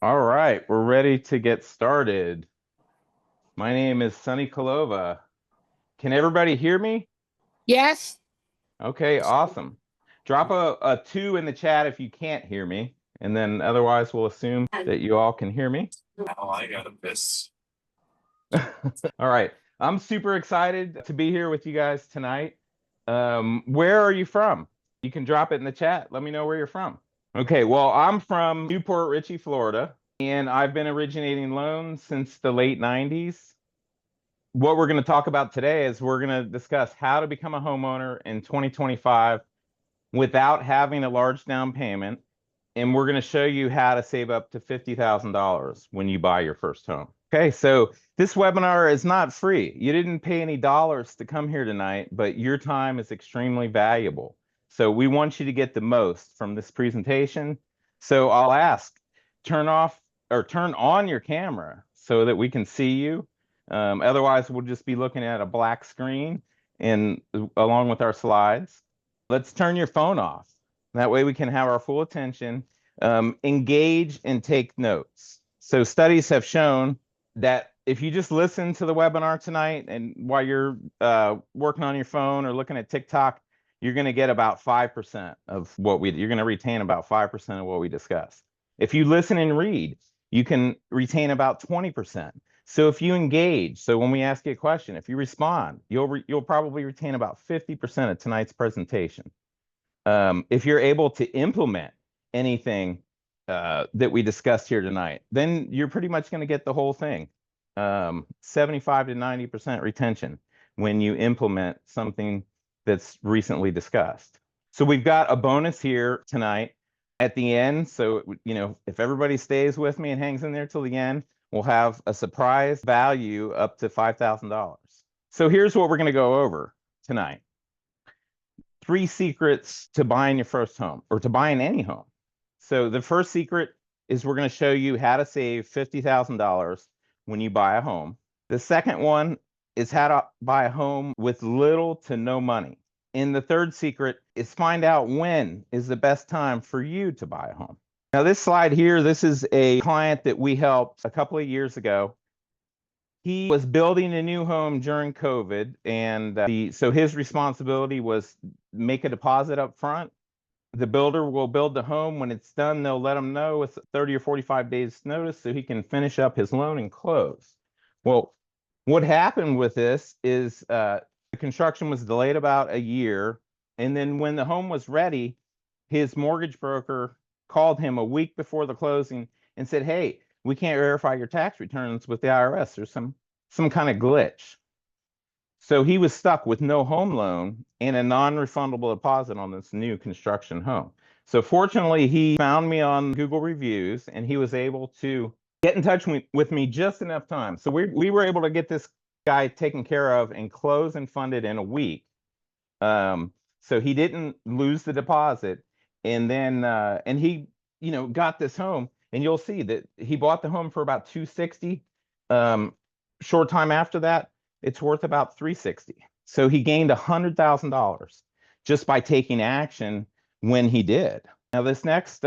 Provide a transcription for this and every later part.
All right, we're ready to get started. My name is Sunny Kalova. Can everybody hear me? Yes. Okay, awesome. Drop a two in the chat if you can't hear me, and then otherwise we'll assume that you all can hear me. Oh, I got a piss. All right, I'm super excited to be here with you guys tonight. Where are you from? You can drop it in the chat. Let me know where you're from. Okay, well, I'm from Newport Richey, Florida, and I've been originating loans since the late 90s. What we're going to talk about today is we're going to discuss how to become a homeowner in 2025 without having a large down payment. And we're going to show you how to save up to $50,000 when you buy your first home. Okay, so this webinar is not free. You didn't pay any dollars to come here tonight, but your time is extremely valuable. So we want you to get the most from this presentation. So I'll ask, turn off or turn on your camera so that we can see you. Otherwise, we'll just be looking at a black screen and along with our slides. Let's turn your phone off. That way we can have our full attention, engage and take notes. So studies have shown that if you just listen to the webinar tonight and while you're working on your phone or looking at TikTok, you're going to get about 5% of you're going to retain about 5% of what we discuss. If you listen and read, you can retain about 20%. So if you engage, so when we ask you a question, if you respond, you'll probably retain about 50% of tonight's presentation. If you're able to implement anything that we discussed here tonight, then you're pretty much going to get the whole thing. 75 to 90% retention when you implement something that's recently discussed. So we've got a bonus here tonight at the end. So, if everybody stays with me and hangs in there till the end, we'll have a surprise value up to $5,000. So here's what we're going to go over tonight. 3 secrets to buying your first home or to buying any home. So the first secret is we're going to show you how to save $50,000 when you buy a home. The second one is how to buy a home with little to no money. And the third secret is find out when is the best time for you to buy a home. Now this slide here, this is a client that we helped a couple of years ago. He was building a new home during COVID, and so his responsibility was make a deposit up front. The builder will build the home. When it's done, they'll let him know with 30 or 45 days notice so he can finish up his loan and close. Well, what happened with this is the construction was delayed about a year. And then when the home was ready, his mortgage broker called him a week before the closing and said, hey, we can't verify your tax returns with the IRS. There's some kind of glitch. So he was stuck with no home loan and a non-refundable deposit on this new construction home. So fortunately, he found me on Google reviews and he was able to get in touch with me just enough time. So we were able to get this guy taken care of and close and funded in a week. So he didn't lose the deposit. And then and he, got this home, and you'll see that he bought the home for about 260. Short time after that, it's worth about 360. So he gained $100,000 just by taking action when he did. Now this next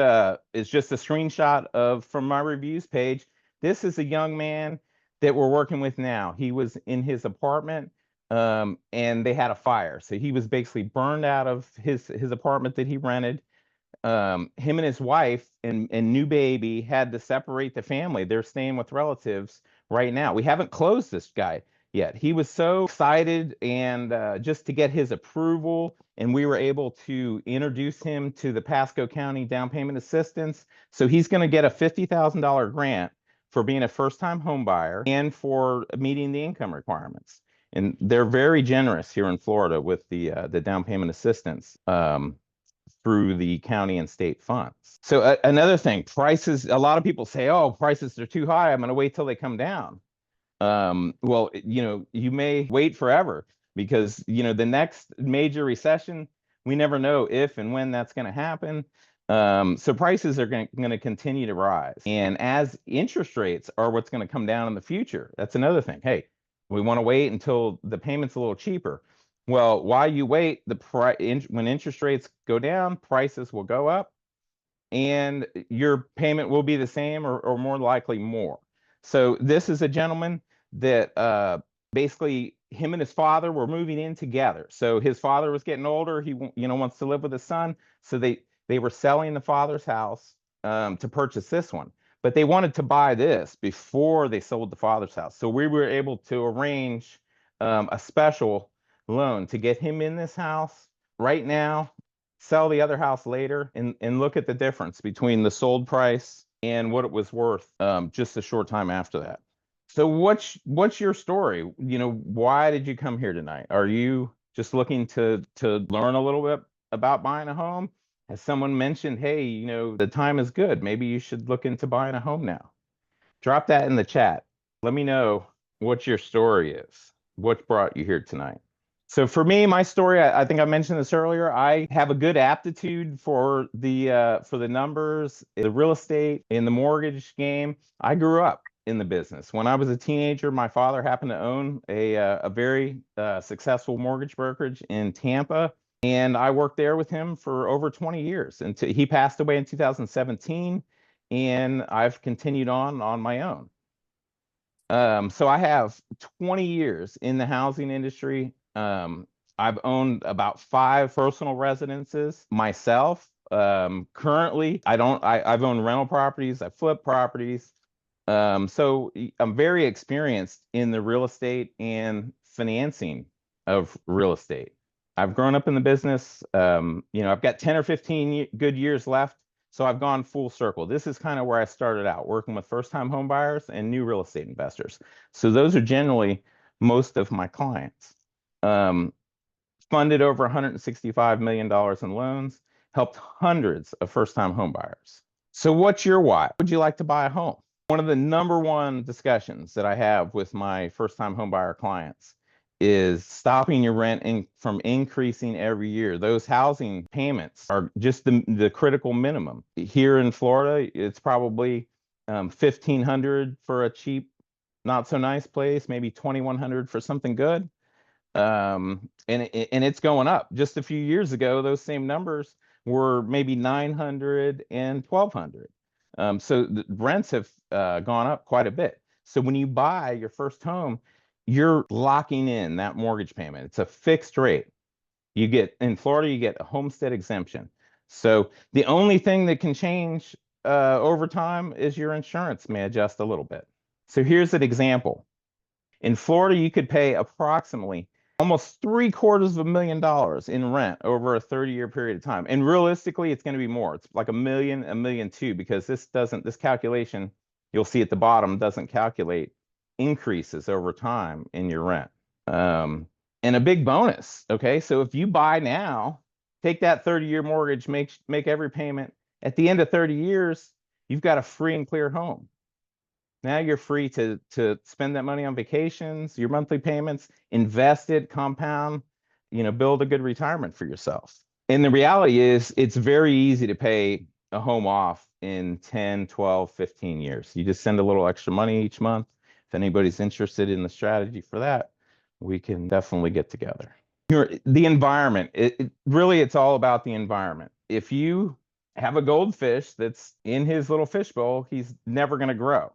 is just a screenshot from my reviews page. This is a young man that we're working with now. He was in his apartment and they had a fire. So he was basically burned out of his apartment that he rented. Him and his wife and new baby had to separate the family. They're staying with relatives right now. We haven't closed this guy yet. He was so excited and just to get his approval, and we were able to introduce him to the Pasco County Down Payment Assistance. So he's going to get a $50,000 grant for being a first-time home buyer and for meeting the income requirements. And they're very generous here in Florida with the down payment assistance through the county and state funds. So another thing, prices, a lot of people say, oh, prices are too high. I'm going to wait till they come down. Well, you may wait forever because, the next major recession, we never know if and when that's going to happen. So prices are going to continue to rise. And as interest rates are what's going to come down in the future, that's another thing. Hey, we want to wait until the payment's a little cheaper. Well, while you wait, when interest rates go down, prices will go up. and your payment will be the same or more likely more. So this is a gentleman that basically him and his father were moving in together. So his father was getting older. He wants to live with his son. So they were selling the father's house to purchase this one. But they wanted to buy this before they sold the father's house. So we were able to arrange a special loan to get him in this house right now, sell the other house later, and look at the difference between the sold price and what it was worth just a short time after that. So what's your story? Why did you come here tonight? Are you just looking to learn a little bit about buying a home? Has someone mentioned, hey, the time is good. Maybe you should look into buying a home now? Drop that in the chat. Let me know what your story is. What brought you here tonight? So for me, my story, I think I mentioned this earlier. I have a good aptitude for the numbers, the real estate, in the mortgage game. I grew up in the business. When I was a teenager, my father happened to own a very successful mortgage brokerage in Tampa, and I worked there with him for over 20 years until he passed away in 2017, and I've continued on my own. So I have 20 years in the housing industry. I've owned about 5 personal residences myself. Currently, I've owned rental properties, I flip properties. So I'm very experienced in the real estate and financing of real estate. I've grown up in the business. I've got 10 or 15 good years left. So I've gone full circle. This is kind of where I started out, working with first-time home buyers and new real estate investors. So those are generally most of my clients. Funded over $165 million in loans, helped hundreds of first-time home buyers. So what's your why? Would you like to buy a home? One of the number one discussions that I have with my first-time home buyer clients is stopping your rent from increasing every year. Those housing payments are just the critical minimum. Here in Florida, it's probably $1,500 for a cheap, not so nice place, maybe $2,100 for something good. And it's going up. Just a few years ago, those same numbers were maybe $900 and $1,200. So the rents have gone up quite a bit. So when you buy your first home, you're locking in that mortgage payment. It's a fixed rate. In Florida, you get a homestead exemption. So the only thing that can change over time is your insurance may adjust a little bit. So here's an example. In Florida, you could pay approximately almost $750,000 in rent over a 30-year period of time. And realistically, it's going to be more. It's like $1 million, $1.2 million, because this calculation, you'll see at the bottom, doesn't calculate increases over time in your rent. And a big bonus, okay? So if you buy now, take that 30-year mortgage, make every payment. At the end of 30 years, you've got a free and clear home. Now you're free to spend that money on vacations, your monthly payments, invest it, compound, build a good retirement for yourself. And the reality is it's very easy to pay a home off in 10, 12, 15 years. You just send a little extra money each month. If anybody's interested in the strategy for that, we can definitely get together. The environment, it's all about the environment. If you have a goldfish that's in his little fishbowl, he's never going to grow.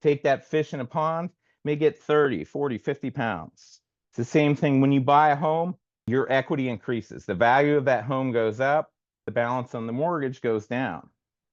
Take that fish in a pond, may get 30, 40, 50 pounds. It's the same thing when you buy a home, your equity increases. The value of that home goes up, the balance on the mortgage goes down.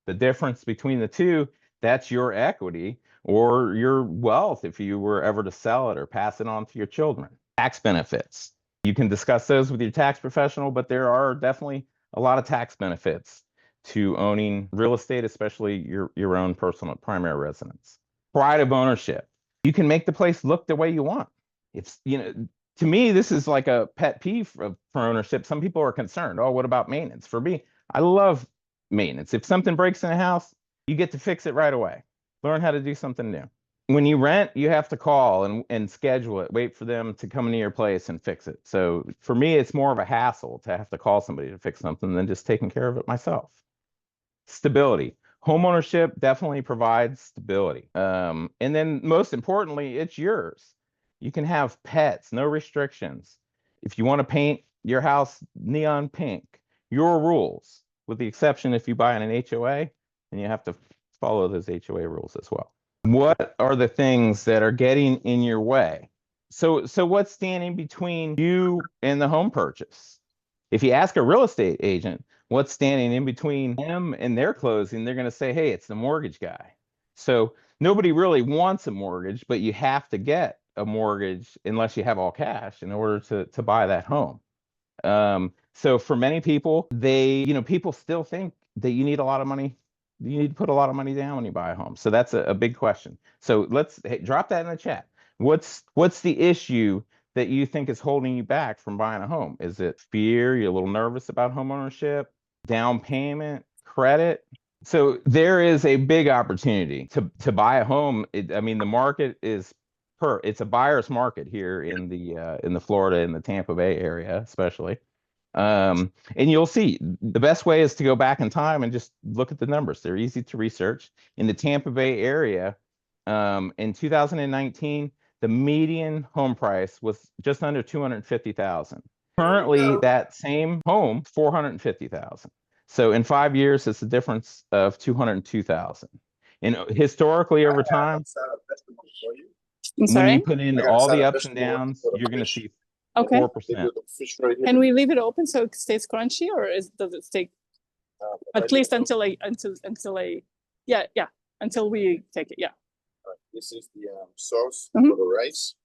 The difference between the two, that's your equity or your wealth if you were ever to sell it or pass it on to your children. Tax benefits. You can discuss those with your tax professional, but there are definitely a lot of tax benefits to owning real estate, especially your own personal primary residence. Pride of ownership. You can make the place look the way you want. To me, this is like a pet peeve for ownership. Some people are concerned, oh, what about maintenance? For me, I love maintenance. If something breaks in a house, you get to fix it right away. Learn how to do something new. When you rent, you have to call and schedule it, wait for them to come into your place and fix it. So for me, it's more of a hassle to have to call somebody to fix something than just taking care of it myself. Stability. Homeownership definitely provides stability. And then most importantly, it's yours. You can have pets, no restrictions. If you want to paint your house neon pink, your rules. with the exception if you buy in an HOA, and you have to follow those HOA rules as well. What are the things that are getting in your way? So what's standing between you and the home purchase? If you ask a real estate agent what's standing in between them and their closing, they're going to say, hey, it's the mortgage guy. So nobody really wants a mortgage, but you have to get a mortgage unless you have all cash in order to buy that home. So for many people, people still think that you need a lot of money. You need to put a lot of money down when you buy a home. So that's a big question. So drop that in the chat. What's the issue that you think is holding you back from buying a home? Is it fear? You're a little nervous about home ownership, down payment, credit? So there is a big opportunity to buy a home. The market is it's a buyer's market here in the Florida and the Tampa Bay area, especially. And you'll see the best way is to go back in time and just look at the numbers. They're easy to research. In the Tampa Bay area, in 2019, the median home price was just under $250,000. Currently, that same home, $450,000. So in 5 years, it's a difference of $202,000. And historically, over time, when you put in all the ups and downs, you're going to see 4%. Can we leave it open so it stays crunchy, or does it stay at least until we take it? Yeah. This is the sauce for the rice.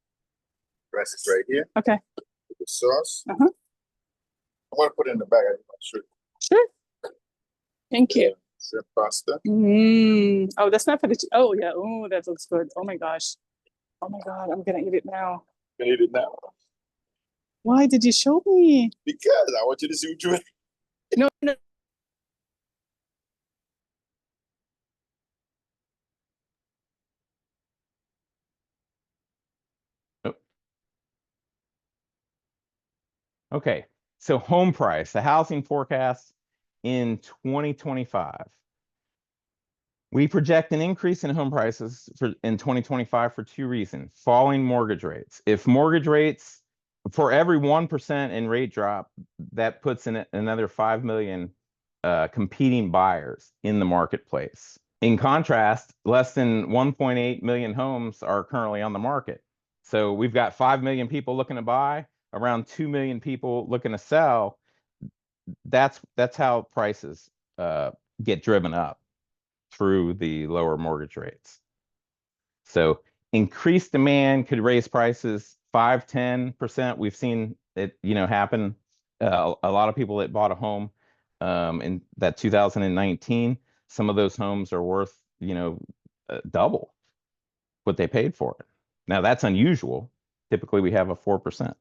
Rice is right here. Okay. The sauce. I'm gonna put it in the bag. I'm not sure. Sure. Thank you. Shrimp pasta. Oh, that's not for the. Oh yeah. Oh, that looks good. Oh my gosh. Oh my God. I'm gonna eat it now. You can eat it now. Why did you show me? Because I want you to see what you. No. Okay, so home price, the housing forecast in 2025. We project an increase in home prices in 2025 for two reasons. Falling mortgage rates. If mortgage rates, for every 1% in rate drop, that puts in another 5 million competing buyers in the marketplace. In contrast, less than 1.8 million homes are currently on the market. So we've got 5 million people looking to buy, around 2 million people looking to sell. That's how prices get driven up through the lower mortgage rates. So increased demand could raise prices 5-10%. We've seen it happen. A lot of people that bought a home in that 2019, some of those homes are worth double what they paid for it. Now that's unusual. Typically we have a 4%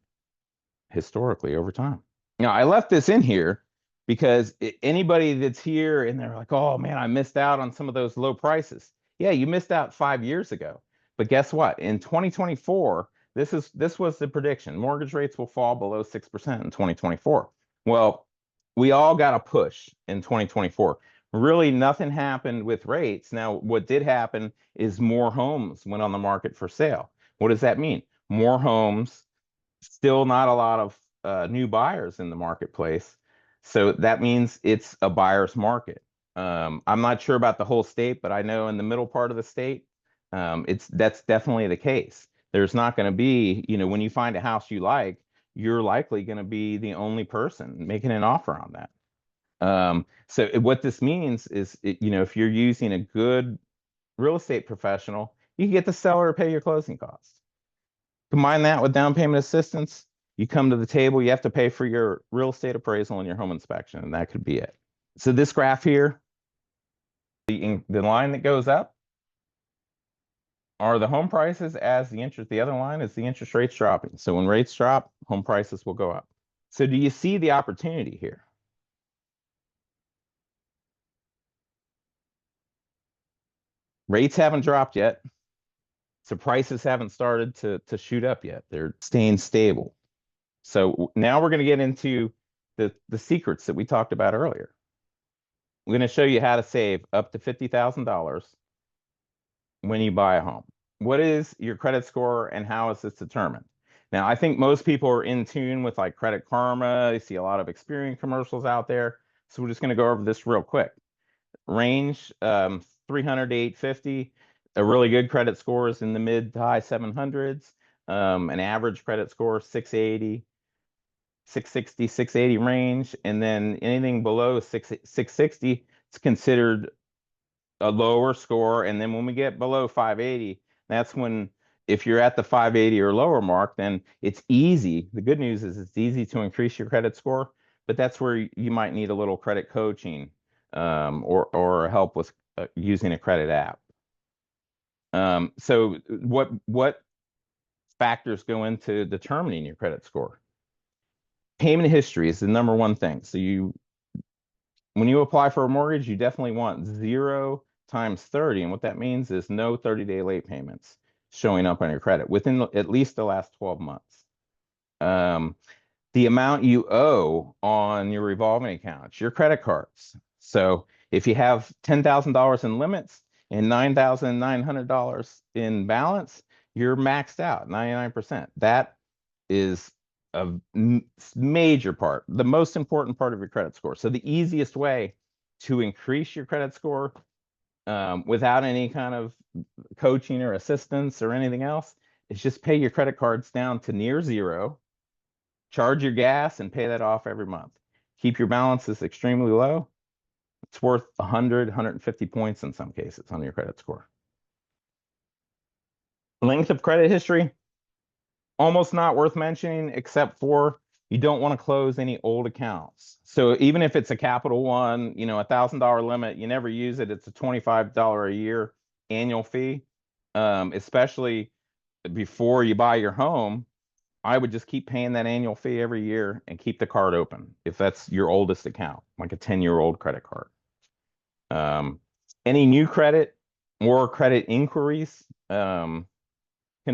historically over time. Now I left this in here because anybody that's here and they're like, oh man, I missed out on some of those low prices. Yeah, you missed out 5 years ago. But guess what? In 2024, this was the prediction. Mortgage rates will fall below 6% in 2024. Well, we all got a push in 2024. Really nothing happened with rates. Now, what did happen is more homes went on the market for sale. What does that mean? More homes, still not a lot of new buyers in the marketplace. So that means it's a buyer's market. I'm not sure about the whole state, but I know in the middle part of the state, that's definitely the case. There's not going to be, when you find a house you like, you're likely going to be the only person making an offer on that. So what this means is, if you're using a good real estate professional, you can get the seller to pay your closing costs. Combine that with down payment assistance, you come to the table, you have to pay for your real estate appraisal and your home inspection, and that could be it. So this graph here, the line that goes up are the home prices as the other line is the interest rates dropping. So when rates drop, home prices will go up. So do you see the opportunity here? Rates haven't dropped yet. So prices haven't started to shoot up yet. They're staying stable. So now we're going to get into the secrets that we talked about earlier. We're going to show you how to save up to $50,000 when you buy a home. What is your credit score and how is this determined? Now, I think most people are in tune with like Credit Karma. You see a lot of Experian commercials out there. So we're just going to go over this real quick. Range 300 to 850. A really good credit score is in the mid to high 700s. An average credit score 680, 660, 680 range, and then anything below 660, it's considered a lower score. And then when we get below 580, that's when, if you're at the 580 or lower mark, then it's easy. The good news is it's easy to increase your credit score, but that's where you might need a little credit coaching, or help with using a credit app. So what factors go into determining your credit score? Payment history is the number one thing. So when you apply for a mortgage, you definitely want 0 times 30. And what that means is no 30-day late payments showing up on your credit within at least the last 12 months. The amount you owe on your revolving accounts, your credit cards. So if you have $10,000 in limits and $9,900 in balance, you're maxed out, 99%. That is a major part, the most important part of your credit score. So the easiest way to increase your credit score without any kind of coaching or assistance or anything else is just pay your credit cards down to near 0, charge your gas, and pay that off every month. Keep your balances extremely low. It's worth 100, 150 points in some cases on your credit score. Length of credit history, almost not worth mentioning, except for you don't want to close any old accounts. So even if it's a Capital One, $1,000 limit, you never use it, it's a $25 a year annual fee. Especially before you buy your home, I would just keep paying that annual fee every year and keep the card open if that's your oldest account, like a 10-year-old credit card. Any new credit or credit inquiries can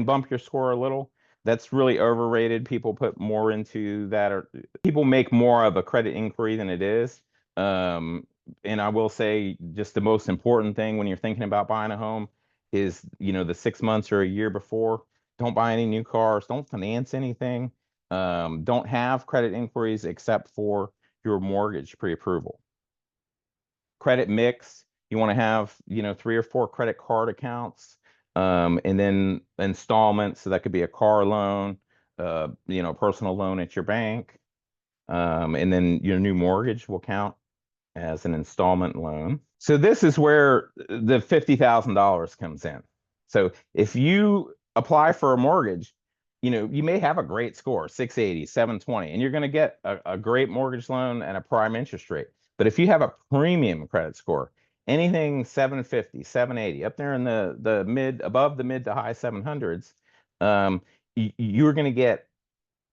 bump your score a little. That's really overrated. People put more into that, or people make more of a credit inquiry than it is. And I will say, just the most important thing when you're thinking about buying a home is, the 6 months or a year before. Don't buy any new cars. Don't finance anything. Don't have credit inquiries except for your mortgage pre-approval. Credit mix, you want to have, 3 or 4 credit card accounts. And then installments, so that could be a car loan, personal loan at your bank. And then your new mortgage will count as an installment loan. So this is where the $50,000 comes in. So if you apply for a mortgage, you may have a great score, 680, 720, and you're going to get a great mortgage loan and a prime interest rate. But if you have a premium credit score, anything 750, 780, up there in the mid, above the mid to high 700s, you're going to get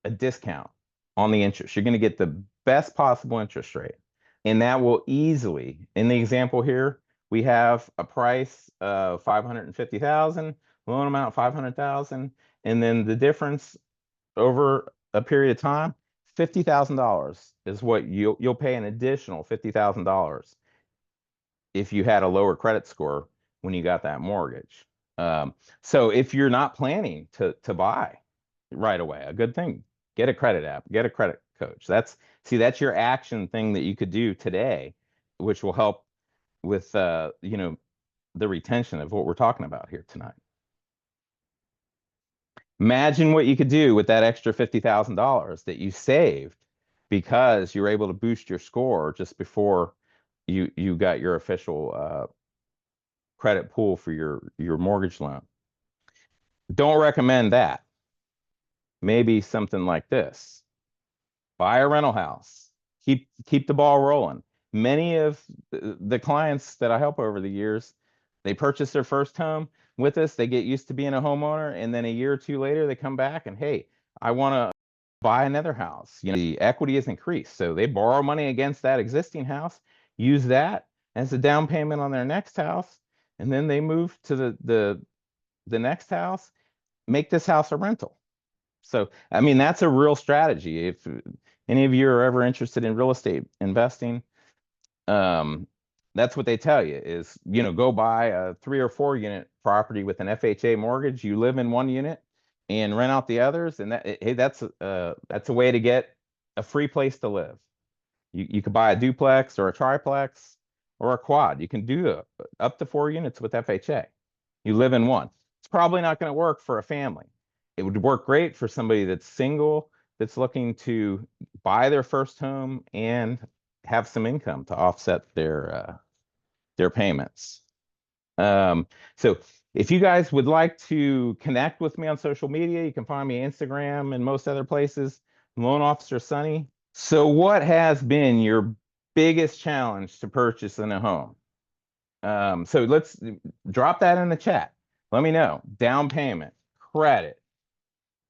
a discount on the interest. You're going to get the best possible interest rate. And that will easily, in the example here, we have a price of $550,000, loan amount $500,000, and then the difference over a period of time, $50,000 is what you'll pay, an additional $50,000 if you had a lower credit score when you got that mortgage. So if you're not planning to buy right away, a good thing, get a credit app, get a credit coach. That's your action thing that you could do today, which will help with the retention of what we're talking about here tonight. Imagine what you could do with that extra $50,000 that you saved because you were able to boost your score just before you got your official credit pool for your mortgage loan. Don't recommend that. Maybe something like this. Buy a rental house. Keep the ball rolling. Many of the clients that I help over the years, they purchase their first home with us. They get used to being a homeowner, and then a year or two later, they come back and, hey, I want to buy another house. The equity is increased, so they borrow money against that existing house, use that as a down payment on their next house, and then they move to the next house, make this house a rental. So, I mean, that's a real strategy. If any of you are ever interested in real estate investing, that's what they tell you is, go buy a 3 or 4 unit property with an FHA mortgage. You live in one unit and rent out the others. And that's a way to get a free place to live. You could buy a duplex or a triplex or a quad. You can do up to 4 units with FHA. You live in one. It's probably not going to work for a family. It would work great for somebody that's single, that's looking to buy their first home and have some income to offset their payments. So if you guys would like to connect with me on social media, you can find me Instagram and most other places. Loan Officer Sonny. So what has been your biggest challenge to purchasing a home? So let's drop that in the chat. Let me know. Down payment, credit,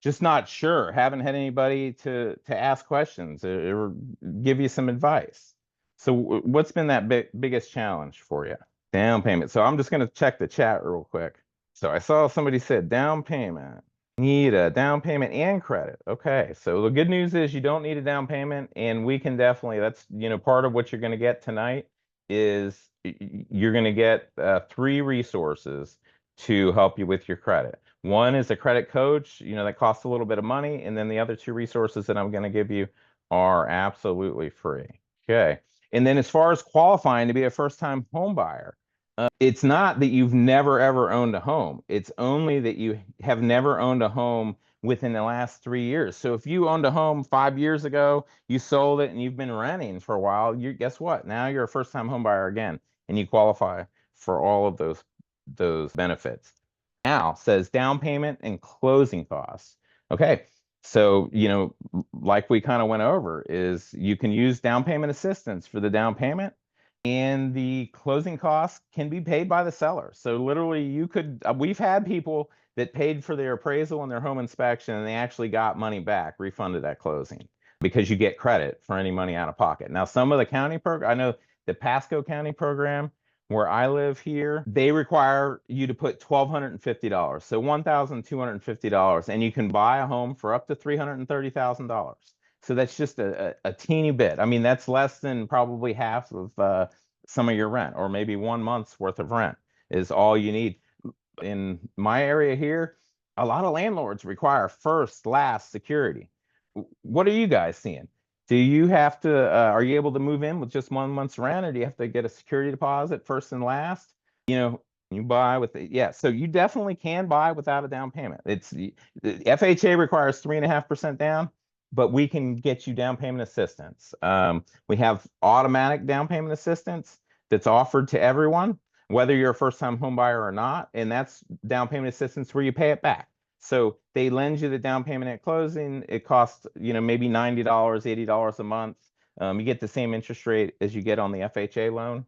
just not sure. Haven't had anybody to ask questions or give you some advice. So what's been that biggest challenge for you? Down payment. So I'm just going to check the chat real quick. So I saw somebody said down payment. Need a down payment and credit. Okay. So the good news is you don't need a down payment, and we can definitely, that's, part of what you're going to get tonight is you're going to get 3 resources to help you with your credit. One is a credit coach, that costs a little bit of money, and then the other 2 resources that I'm going to give you are absolutely free. Okay. And then as far as qualifying to be a first-time home buyer, it's not that you've never ever owned a home. It's only that you have never owned a home within the last 3 years. So if you owned a home 5 years ago, you sold it and you've been renting for a while, guess what? Now you're a first-time home buyer again, and you qualify for all of those benefits. Now says down payment and closing costs. Okay. So, like we kind of went over, is you can use down payment assistance for the down payment, and the closing costs can be paid by the seller. So literally we've had people that paid for their appraisal and their home inspection, and they actually got money back, refunded at closing, because you get credit for any money out of pocket. Now, some of the county I know the Pasco County program, where I live here, they require you to put $1,250, so $1,250, and you can buy a home for up to $330,000. So that's just a teeny bit. I mean, that's less than probably half of some of your rent, or maybe 1 month's worth of rent is all you need. In my area here, a lot of landlords require first, last security. What are you guys seeing? Do you have to, are you able to move in with just 1 month's rent, or do you have to get a security deposit first and last? You buy with it. Yeah, so you definitely can buy without a down payment. The FHA requires 3.5% down, but we can get you down payment assistance. We have automatic down payment assistance that's offered to everyone, whether you're a first-time home buyer or not, and that's down payment assistance where you pay it back. So they lend you the down payment at closing. It costs, maybe $90, $80 a month. You get the same interest rate as you get on the FHA loan.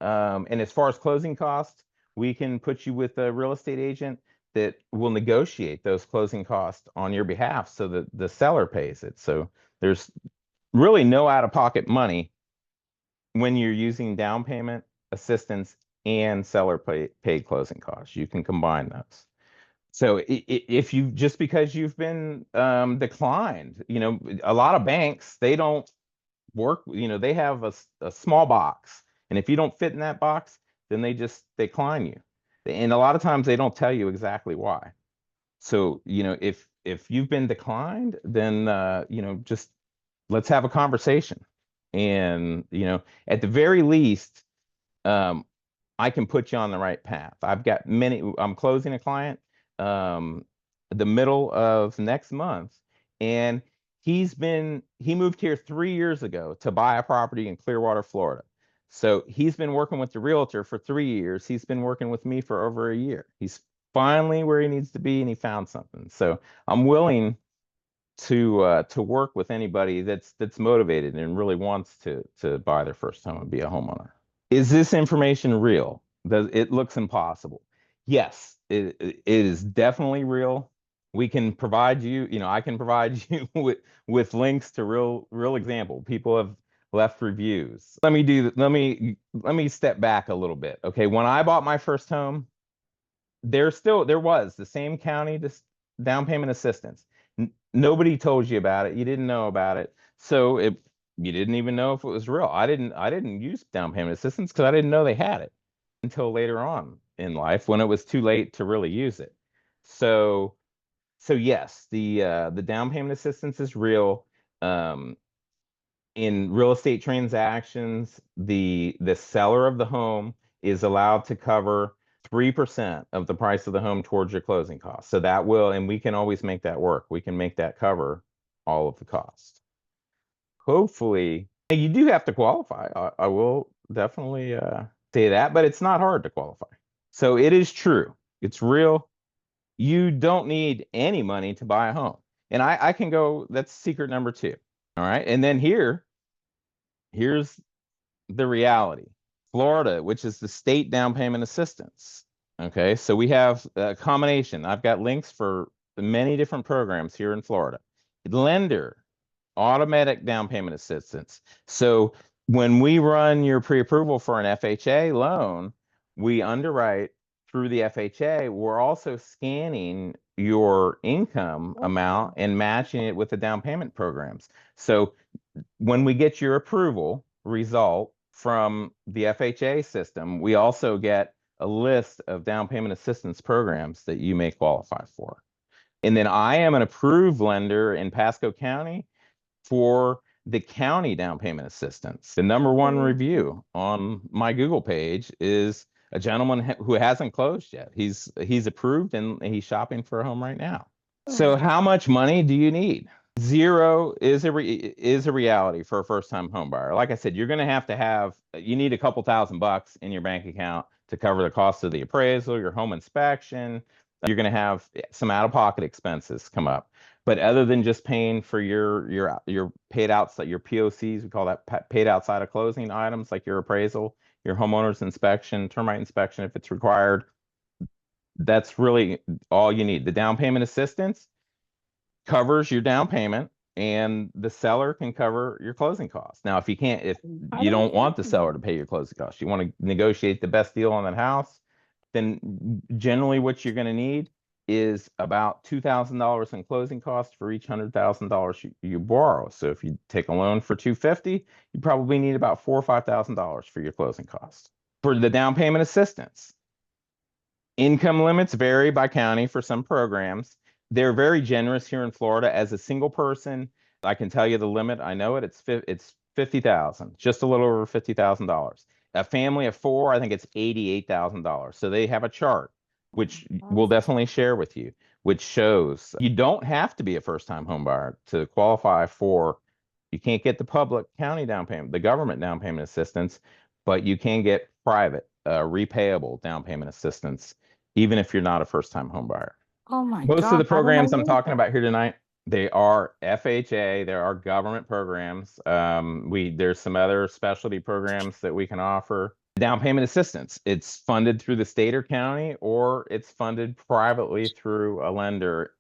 And as far as closing costs, we can put you with a real estate agent that will negotiate those closing costs on your behalf so that the seller pays it. So there's really no out-of-pocket money when you're using down payment assistance and seller paid closing costs. You can combine those. So if you, just because you've been declined, a lot of banks, they don't work, they have a small box. And if you don't fit in that box, then they just decline you. And a lot of times they don't tell you exactly why. So, if you've been declined, then, just let's have a conversation. And, at the very least, I can put you on the right path. I'm closing a client the middle of next month, and he moved here 3 years ago to buy a property in Clearwater, Florida. So he's been working with the realtor for 3 years. He's been working with me for over a year. He's finally where he needs to be, and he found something. So I'm willing to work with anybody that's motivated and really wants to buy their first home and be a homeowner. Is this information real? It looks impossible. Yes, it is definitely real. We can provide you, I can provide you with links to real example. People have left reviews. Let me step back a little bit. Okay, when I bought my first home, there was the same county down payment assistance. Nobody told you about it. You didn't know about it. So you didn't even know if it was real. I didn't use down payment assistance because I didn't know they had it until later on in life when it was too late to really use it. So yes, the down payment assistance is real. And in real estate transactions, the seller of the home is allowed to cover 3% of the price of the home towards your closing costs. So that will, and we can always make that work. We can make that cover all of the costs. Hopefully, you do have to qualify. I will definitely say that, but it's not hard to qualify. So it is true. It's real. You don't need any money to buy a home. And I can go, that's secret number 2. All right. And then here's the reality. Florida, which is the state down payment assistance. Okay. So we have a combination. I've got links for many different programs here in Florida. Lender, automatic down payment assistance. So when we run your pre-approval for an FHA loan, we underwrite through the FHA. We're also scanning your income amount and matching it with the down payment programs. So when we get your approval result from the FHA system, we also get a list of down payment assistance programs that you may qualify for. And then I am an approved lender in Pasco County for the county down payment assistance. The #1 review on my Google page is a gentleman who hasn't closed yet. He's approved and he's shopping for a home right now. So how much money do you need? Zero is a reality for a first-time home buyer. Like I said, you're going to have you need a couple $1,000 in your bank account to cover the cost of the appraisal, your home inspection. You're going to have some out-of-pocket expenses come up. But other than just paying for your paid outside, your POCs, we call that paid outside of closing items, like your appraisal, your homeowner's inspection, termite inspection if it's required, that's really all you need. The down payment assistance covers your down payment, and the seller can cover your closing costs. Now, if you don't want the seller to pay your closing costs, you want to negotiate the best deal on that house, then generally what you're going to need is about $2,000 in closing costs for each $100,000 you borrow. So if you take a loan for $250,000, you probably need about $4,000 or $5,000 for your closing costs. For the down payment assistance, income limits vary by county for some programs. They're very generous here in Florida. As a single person, I can tell you the limit. I know it. It's $50,000, just a little over $50,000. A family of 4, I think it's $88,000. So they have a chart, which we'll definitely share with you, which shows you don't have to be a first-time home buyer to qualify for. You can't get the public county down payment, the government down payment assistance, but you can get private repayable down payment assistance, even if you're not a first-time home buyer. Oh my Most God. of the how did I programs I'm miss talking that? about here tonight, they are FHA, there are government programs. There's some other specialty programs that we can offer. Down payment assistance, it's funded through the state or county, or it's funded privately through a lender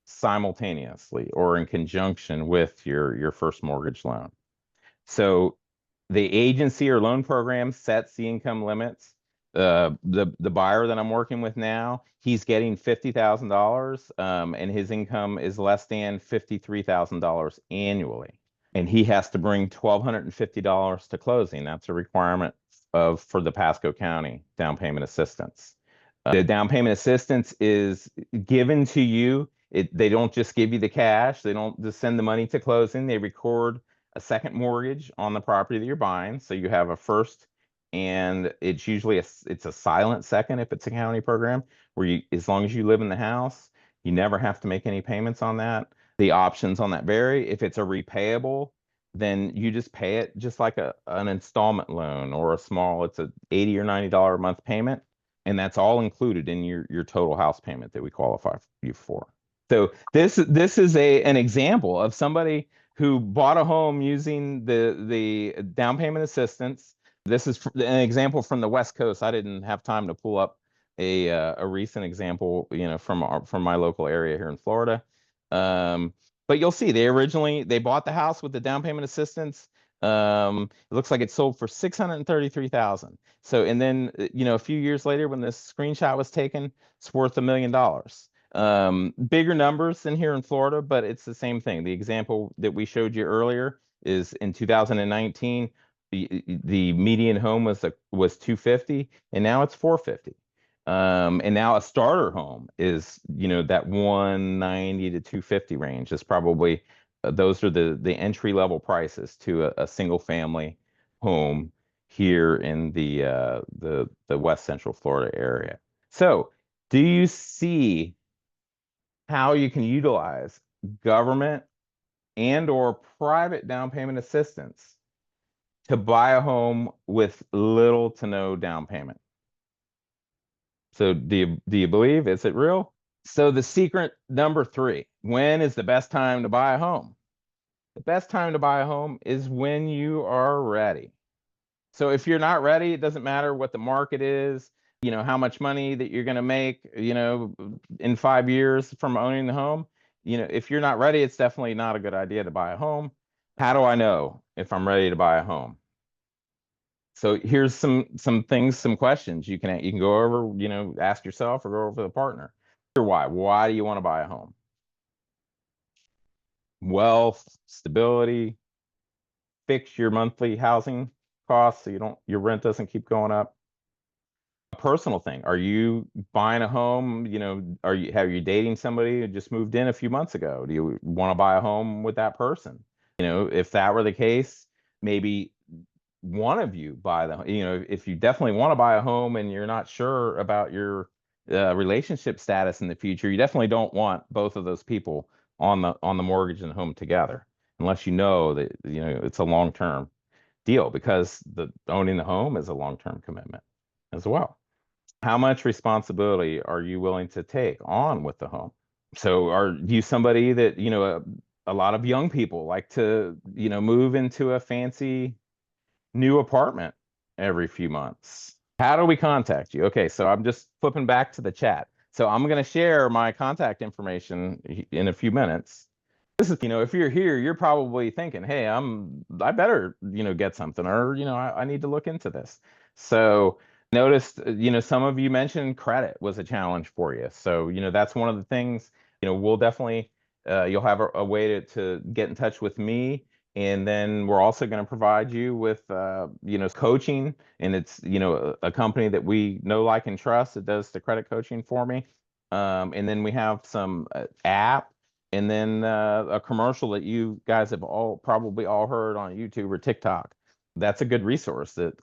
simultaneously or in conjunction with your first mortgage loan. So the agency or loan program sets the income limits. The buyer that I'm working with now, he's getting $50,000, and his income is less than $53,000 annually, and he has to bring $1,250 to closing. That's a requirement for the Pasco County down payment assistance. The down payment assistance is given to you. They don't just give you the cash. They don't just send the money to closing. They record a second mortgage on the property that you're buying. So you have a first, and it's usually it's a silent second if it's a county program, where as long as you live in the house, you never have to make any payments on that. The options on that vary. If it's a repayable, then you just pay it just like an installment loan or it's a $80 or $90 a month payment, and that's all included in your total house payment that we qualify you for. So this is an example of somebody who bought a home using the down payment assistance. This is an example from the West Coast. I didn't have time to pull up a recent example, from my local area here in Florida. But you'll see they bought the house with the down payment assistance. It looks like it sold for $633,000. So, and then a few years later, when this screenshot was taken, it's worth $1 million. Bigger numbers than here in Florida, but it's the same thing. The example that we showed you earlier is in 2019, the median home was $250,000, and now it's $450,000. And now a starter home is, that $190,000 to $250,000 range is probably those are the entry level prices to a single family home here in the West Central Florida area. So, do you see how you can utilize government and or private down payment assistance to buy a home with little to no down payment? So do you believe? Is it real? So the secret number 3, when is the best time to buy a home? The best time to buy a home is when you are ready. So if you're not ready, it doesn't matter what the market is, how much money that you're going to make, in 5 years from owning the home. If you're not ready, it's definitely not a good idea to buy a home. How do I know if I'm ready to buy a home? So here's some things, some questions you can go over, ask yourself or go over with a partner. Why do you want to buy a home? Wealth, stability, fix your monthly housing costs so your rent doesn't keep going up. A personal thing. Are you buying a home? Are you dating somebody who just moved in a few months ago? Do you want to buy a home with that person? If that were the case, maybe one of you buy if you definitely want to buy a home and you're not sure about your relationship status in the future, you definitely don't want both of those people on the mortgage and home together, unless you know that it's a long-term deal, because owning the home is a long-term commitment as well. How much responsibility are you willing to take on with the home? So are you somebody that a lot of young people like to move into a fancy new apartment every few months? How do we contact you? Okay, so I'm just flipping back to the chat. So I'm going to share my contact information in a few minutes. This is, if you're here, you're probably thinking, hey, I better, get something, or, I need to look into this. So noticed, some of you mentioned credit was a challenge for you. So, that's one of the things, we'll definitely, you'll have a way to get in touch with me. And then we're also going to provide you with, coaching. And it's, a company that we know, like, and trust that does the credit coaching for me. And then we have some app, and then a commercial that you guys have probably all heard on YouTube or TikTok. That's a good resource that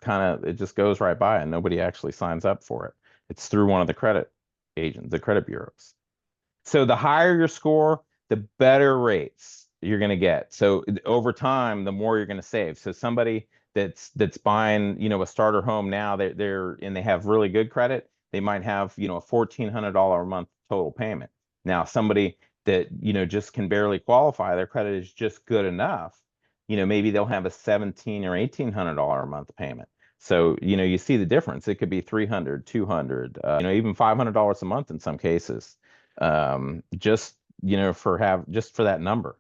it just goes right by and nobody actually signs up for it. It's through one of the credit agents, the credit bureaus. So the higher your score, the better rates you're going to get. So over time, the more you're going to save. So somebody that's buying, a starter home now, and they have really good credit, they might have, a $1,400 a month total payment. Now, somebody that, just can barely qualify, their credit is just good enough, maybe they'll have a $1,700 or $1,800 a month payment. So, you see the difference. It could be $300, $200, even $500 a month in some cases. Just for that number.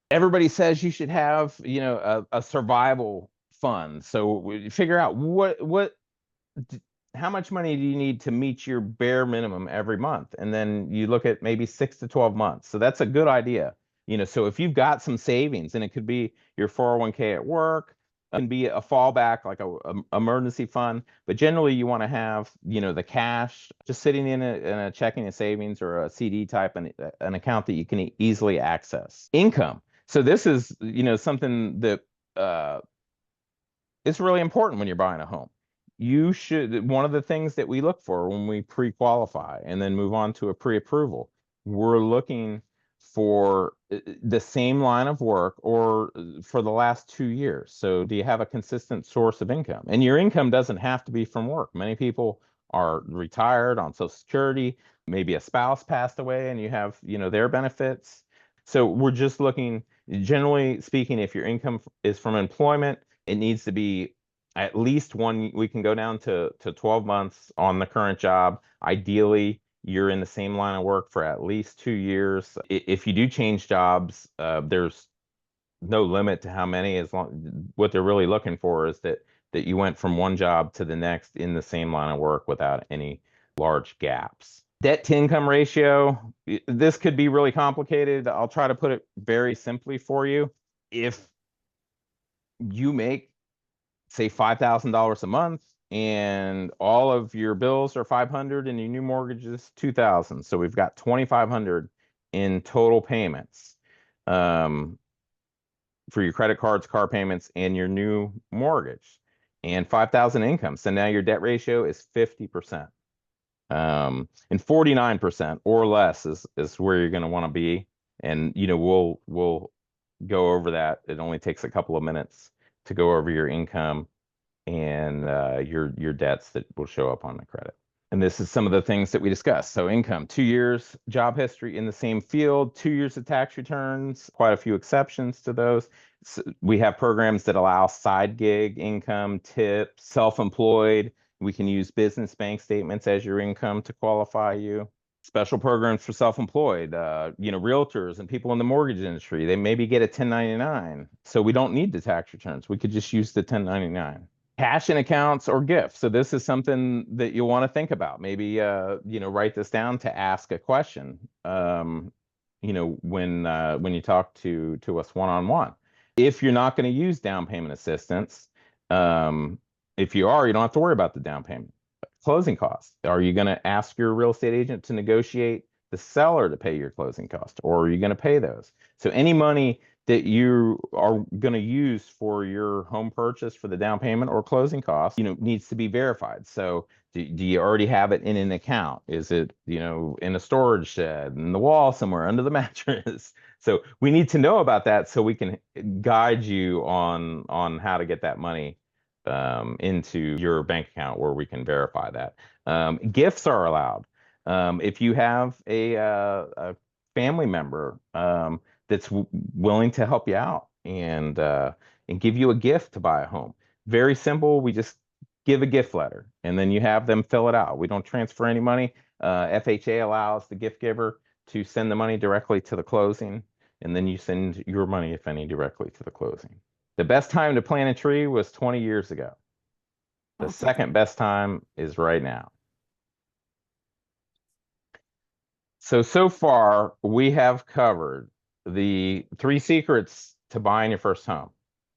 Everybody says you should have, a survival fund. So figure out how much money do you need to meet your bare minimum every month? And then you look at maybe 6 to 12 months. So that's a good idea. So if you've got some savings, and it could be your 401k at work, it can be a fallback, like a emergency fund, but generally you want to have, the cash just sitting in a checking and savings or a CD type, an account that you can easily access. Income. So this is, something that is really important when you're buying a home. One of the things that we look for when we pre-qualify and then move on to a pre-approval, we're looking for the same line of work or for the last 2 years. So do you have a consistent source of income? And your income doesn't have to be from work. Many people are retired on Social Security, maybe a spouse passed away and you have, their benefits. So we're just looking, generally speaking, if your income is from employment, it needs to be at least we can go down to 12 months on the current job. Ideally, you're in the same line of work for at least 2 years. If you do change jobs, there's no limit to how many. As long, what they're really looking for is that you went from one job to the next in the same line of work without any large gaps. Debt to income ratio, this could be really complicated. I'll try to put it very simply for you. If you make, say, $5,000 a month and all of your bills are $500 and your new mortgage is $2,000, so we've got $2,500 in total payments. for your credit cards, car payments, and your new mortgage, and 5,000 income. So now your debt ratio is 50%. And 49% or less is where you're going to want to be. And we'll go over that. It only takes a couple of minutes to go over your income and your debts that will show up on the credit. And this is some of the things that we discussed. So income, 2 years job history in the same field, 2 years of tax returns, quite a few exceptions to those. So we have programs that allow side gig income, tips, self-employed. We can use business bank statements as your income to qualify you. Special programs for self-employed, realtors and people in the mortgage industry, they maybe get a 1099. So we don't need the tax returns. We could just use the 1099. Cash in accounts or gifts. So this is something that you'll want to think about. Maybe, write this down to ask a question, when you talk to us one-on-one. If you're not going to use down payment assistance, if you are, you don't have to worry about the down payment. Closing costs. Are you going to ask your real estate agent to negotiate the seller to pay your closing costs, or are you going to pay those? So any money that you are going to use for your home purchase for the down payment or closing costs, needs to be verified. So do you already have it in an account? Is it, in a storage shed, in the wall somewhere, under the mattress? So we need to know about that so we can guide you on how to get that money into your bank account where we can verify that. Gifts are allowed. If you have a family member that's willing to help you out and give you a gift to buy a home. Very simple. We just give a gift letter and then you have them fill it out. We don't transfer any money. FHA allows the gift giver to send the money directly to the closing, and then you send your money, if any, directly to the closing. The best time to plant a tree was 20 years ago. The second best time is right now. So far, we have covered the 3 secrets to buying your first home.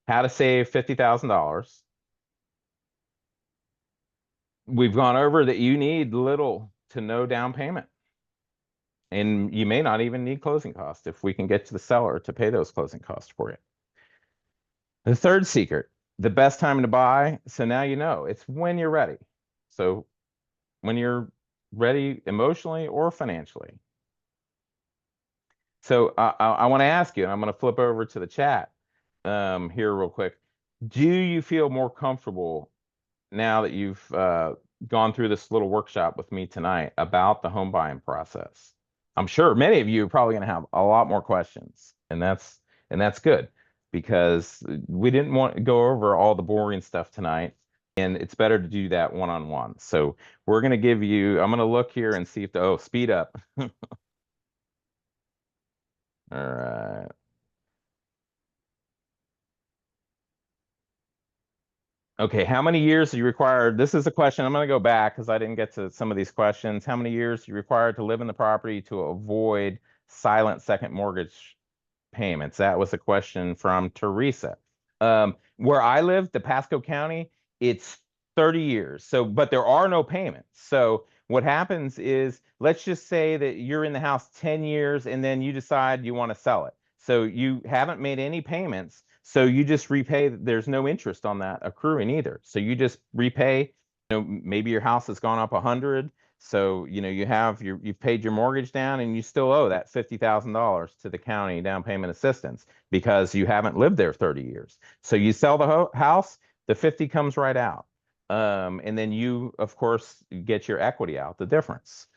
How to save $50,000. We've gone over that you need little to no down payment. And you may not even need closing costs if we can get to the seller to pay those closing costs for you. The third secret, the best time to buy. So now you know, it's when you're ready. So when you're ready emotionally or financially. So I want to ask you, and I'm going to flip over to the chat here real quick. Do you feel more comfortable now that you've gone through this little workshop with me tonight about the home buying process? I'm sure many of you are probably going to have a lot more questions, and that's good, because we didn't want to go over all the boring stuff tonight, and it's better to do that one-on-one. So we're going to give you, I'm going to look here and see if speed up. All right. Okay, how many years are you required? This is a question. I'm going to go back because I didn't get to some of these questions. How many years are you required to live in the property to avoid silent second mortgage payments? That was a question from Teresa. Where I live, the Pasco County, it's 30 years. So, but there are no payments. So what happens is, let's just say that you're in the house 10 years and then you decide you want to sell it. So you haven't made any payments. So you just repay. There's no interest on that accruing either. So you just repay. Maybe your house has gone up 100. So you've paid your mortgage down and you still owe that $50,000 to the county down payment assistance because you haven't lived there 30 years. So you sell the house, the 50 comes right out. And then you, of course, get your equity out, the difference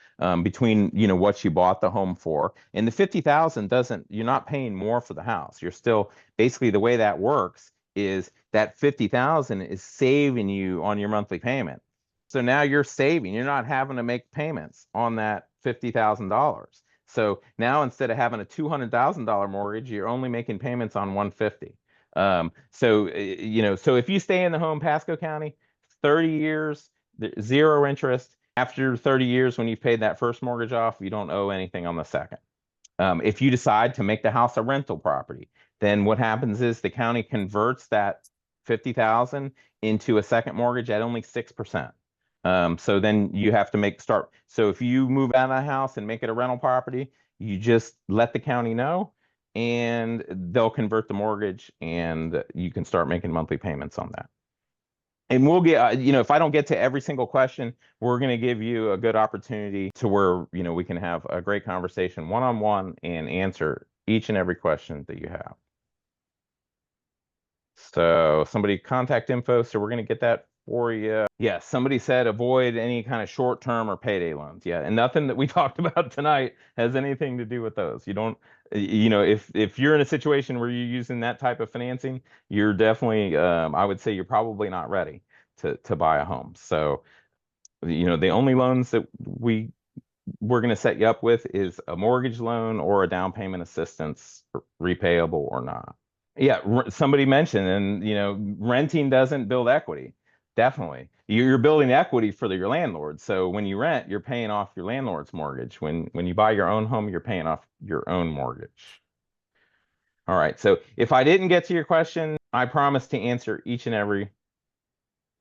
between what you bought the home for, and the 50,000 you're not paying more for the house. You're still, basically the way that works is that 50,000 is saving you on your monthly payment. So now you're saving. You're not having to make payments on that $50,000. So now instead of having a $200,000 mortgage, you're only making payments on $150,000. So if you stay in the home, Pasco County, 30 years, zero interest. After 30 years, when you've paid that first mortgage off, you don't owe anything on the second. If you decide to make the house a rental property, then what happens is the county converts that 50,000 into a second mortgage at only 6%. So then you have to start. So if you move out of the house and make it a rental property, you just let the county know, and they'll convert the mortgage and you can start making monthly payments on that. And we'll get, if I don't get to every single question, we're going to give you a good opportunity to where, we can have a great conversation one-on-one and answer each and every question that you have. So somebody contact info. So we're going to get that for you. Yeah. Somebody said avoid any kind of short-term or payday loans. Yeah. And nothing that we talked about tonight has anything to do with those. You don't, if you're in a situation where you're using that type of financing, you're definitely, I would say you're probably not ready to buy a home. So, the only loans that we're going to set you up with is a mortgage loan or a down payment assistance, repayable or not. Yeah, somebody mentioned, and renting doesn't build equity. Definitely, you're building equity for your landlord. So when you rent, you're paying off your landlord's mortgage. When you buy your own home, you're paying off your own mortgage. All right. So if I didn't get to your question, I promise to answer each and every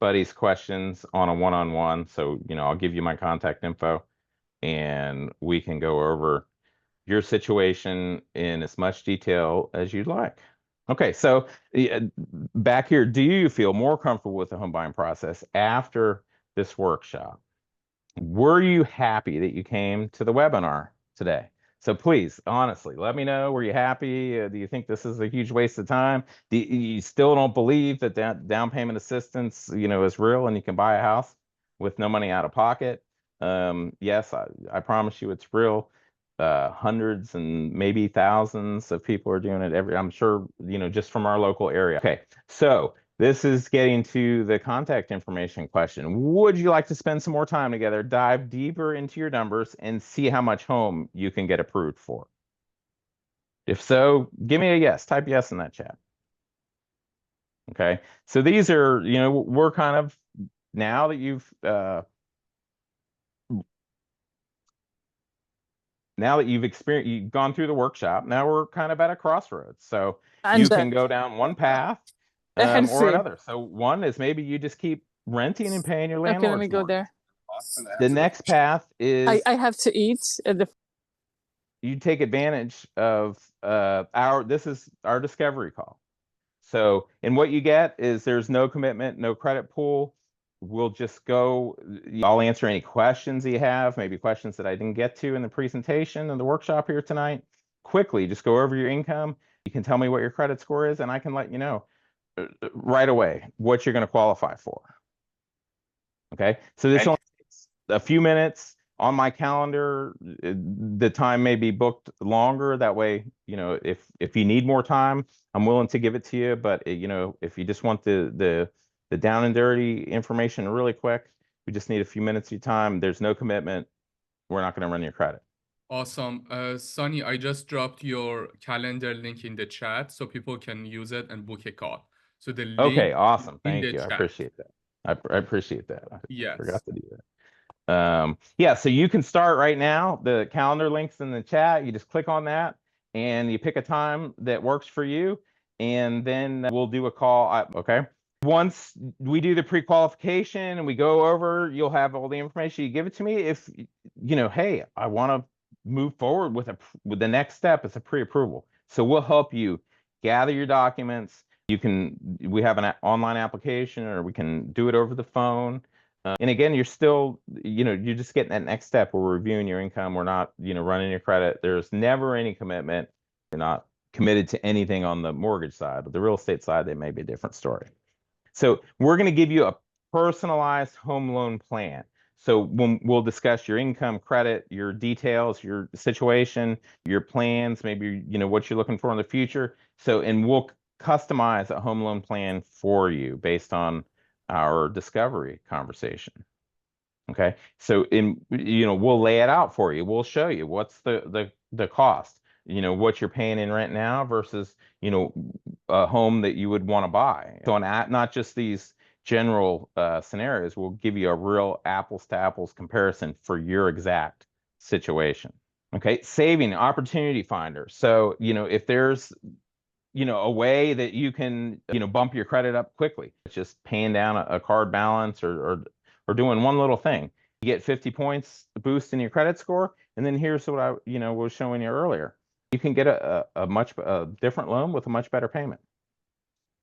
buddy's questions on a one-on-one. So I'll give you my contact info, and we can go over your situation in as much detail as you'd like. Okay, so back here, do you feel more comfortable with the home buying process after this workshop? Were you happy that you came to the webinar today? So please, honestly, let me know. Were you happy? Do you think this is a huge waste of time? Do you still don't believe that down payment assistance, is real and you can buy a house with no money out of pocket? Yes, I promise you it's real. Hundreds and maybe thousands of people are doing it I'm sure, just from our local area. Okay, so this is getting to the contact information question. Would you like to spend some more time together, dive deeper into your numbers, and see how much home you can get approved for? If so, give me a yes. Type yes in that chat. Okay, so these are, we're kind of, now that you've experienced, you've gone through the workshop, now we're kind of at a crossroads. So you can go down one path or another. So one is maybe you just keep renting and paying your landlord. Okay, let me go there. The next path is I have to eat at the. You take advantage of this is our discovery call. So, and what you get is there's no commitment, no credit pool. We'll just go, I'll answer any questions you have, maybe questions that I didn't get to in the presentation and the workshop here tonight. Quickly, just go over your income. You can tell me what your credit score is, and I can let you know right away what you're going to qualify for. Okay, so this only takes a few minutes on my calendar. The time may be booked longer. That way, if you need more time, I'm willing to give it to you. But if you just want the down and dirty information really quick, we just need a few minutes of your time. There's no commitment. We're not going to run your credit. Awesome. Sunny, I just dropped your calendar link in the chat so people can use it and book a call. So the link. Okay, awesome. Thank you. Chat. I appreciate that. I appreciate that. Yes. I forgot to do that. Yeah, so you can start right now. The calendar link's in the chat. You just click on that and you pick a time that works for you, and then we'll do a call. Okay. Once we do the pre-qualification and we go over, you'll have all the information. You give it to me. If hey, I want to move forward with the next step, it's a pre-approval. So we'll help you gather your documents. We have an online application, or we can do it over the phone. And again, you're still, you're just getting that next step. We're reviewing your income. We're not, running your credit. There's never any commitment. You're not committed to anything on the mortgage side, but the real estate side, they may be a different story. So we're going to give you a personalized home loan plan. So when we'll discuss your income, credit, your details, your situation, your plans, maybe, what you're looking for in the future. So, and we'll customize a home loan plan for you based on our discovery conversation. Okay. So we'll lay it out for you. We'll show you what's the cost, what you're paying in rent now versus, a home that you would want to buy. So not just these general scenarios, we'll give you a real apples to apples comparison for your exact situation. Okay. Saving opportunity finder. So, if there's, a way that you can, bump your credit up quickly, it's just paying down a card balance or doing one little thing. You get 50 points boost in your credit score. And then here's what I, was showing you earlier. you can get a much different loan with a much better payment.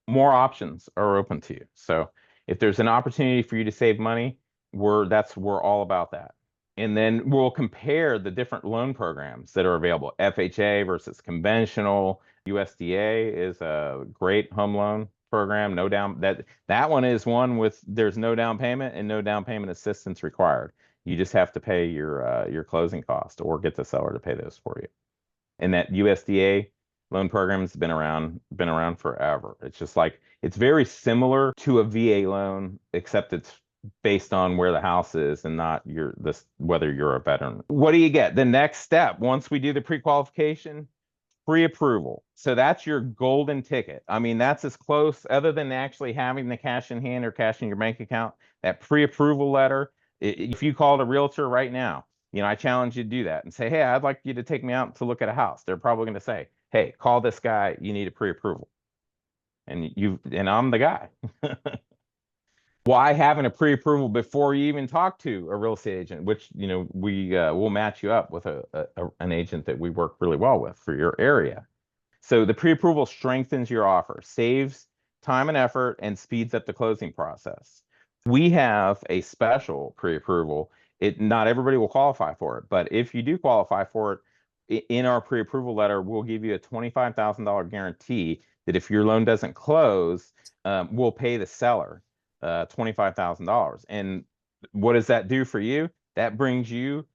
More options are open to you. So if there's an opportunity for you to save money, we're all about that. And then we'll compare the different loan programs that are available. FHA versus conventional. USDA is a great home loan program. No down that one is one with there's no down payment and no down payment assistance required. You just have to pay your closing cost or get the seller to pay those for you. And that USDA loan program's been around forever. It's just like it's very similar to a VA loan, except it's based on where the house is and not whether you're a veteran. What do you get? The next step, once we do the pre-qualification, pre-approval. So that's your golden ticket. I mean, that's as close, other than actually having the cash in hand or cash in your bank account, that pre-approval letter. If you called a realtor right now, I challenge you to do that and say, hey, I'd like you to take me out to look at a house. They're probably going to say, hey, call this guy. You need a pre-approval. And I'm the guy. Why having a pre-approval before you even talk to a real estate agent, which, we'll match you up with an agent that we work really well with for your area. So the pre-approval strengthens your offer, saves time and effort, and speeds up the closing process. We have a special pre-approval. Not everybody will qualify for it, but if you do qualify for it, in our pre-approval letter, we'll give you a $25,000 guarantee that if your loan doesn't close, we'll pay the seller $25,000. And what does that do for you? That brings you